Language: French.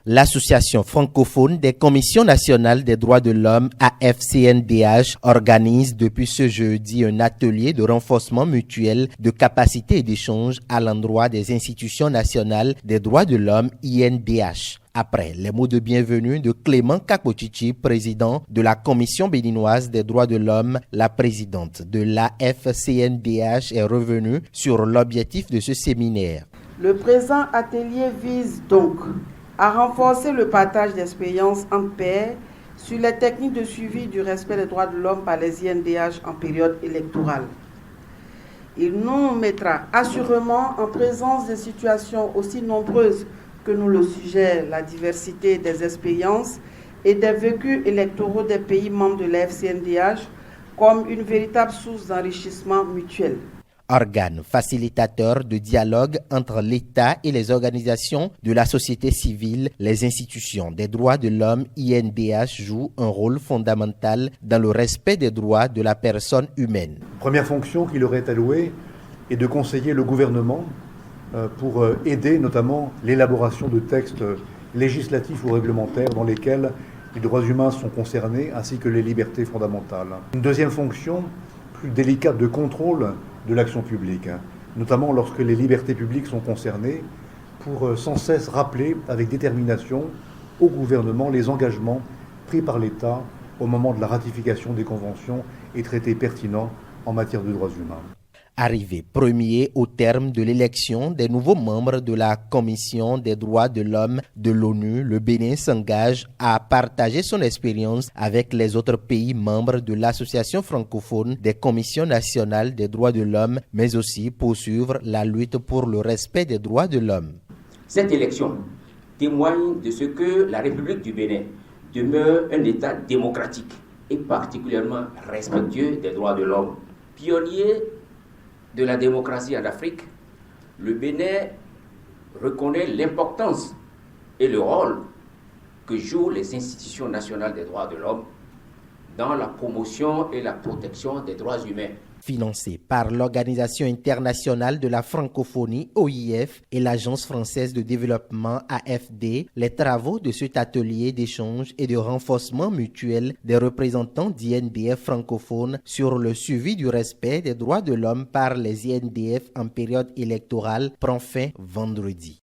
L'Association francophone des commissions nationales des droits de l'homme, AFCNDH, organise depuis ce jeudi un atelier de renforcement mutuel de capacité et d'échange à l'endroit des institutions nationales des droits de l'homme, INDH. Après les mots de bienvenue de Clément Kakochichi, président de la Commission béninoise des droits de l'homme, la présidente de l'AFCNDH est revenue sur l'objectif de ce séminaire. Le présent atelier vise donc à renforcer le partage d'expériences en paix sur les techniques de suivi du respect des droits de l'homme par les INDH en période électorale. Il nous mettra assurément en présence des situations aussi nombreuses que nous le suggère la diversité des expériences et des vécus électoraux des pays membres de l'AFCNDH comme une véritable source d'enrichissement mutuel. Organe facilitateur de dialogue entre l'État et les organisations de la société civile, les institutions des droits de l'homme INDH jouent un rôle fondamental dans le respect des droits de la personne humaine. Première fonction qui leur est allouée est de conseiller le gouvernement pour aider notamment l'élaboration de textes législatifs ou réglementaires dans lesquels les droits humains sont concernés ainsi que les libertés fondamentales. Une deuxième fonction, plus délicate, de contrôle de l'action publique, notamment lorsque les libertés publiques sont concernées, pour sans cesse rappeler avec détermination au gouvernement les engagements pris par l'État au moment de la ratification des conventions et traités pertinents en matière de droits humains. Arrivé premier au terme de l'élection des nouveaux membres de la Commission des droits de l'homme de l'ONU, le Bénin s'engage à partager son expérience avec les autres pays membres de l'Association francophone des commissions nationales des droits de l'homme, mais aussi poursuivre la lutte pour le respect des droits de l'homme. Cette élection témoigne de ce que la République du Bénin demeure un État démocratique et particulièrement respectueux des droits de l'homme. Pionnier de la démocratie en Afrique, le Bénin reconnaît l'importance et le rôle que jouent les institutions nationales des droits de l'homme dans la promotion et la protection des droits humains. Financé par l'Organisation internationale de la francophonie, OIF, et l'Agence française de développement, AFD, les travaux de cet atelier d'échange et de renforcement mutuel des représentants d'INDF francophones sur le suivi du respect des droits de l'homme par les INDF en période électorale prend fin vendredi.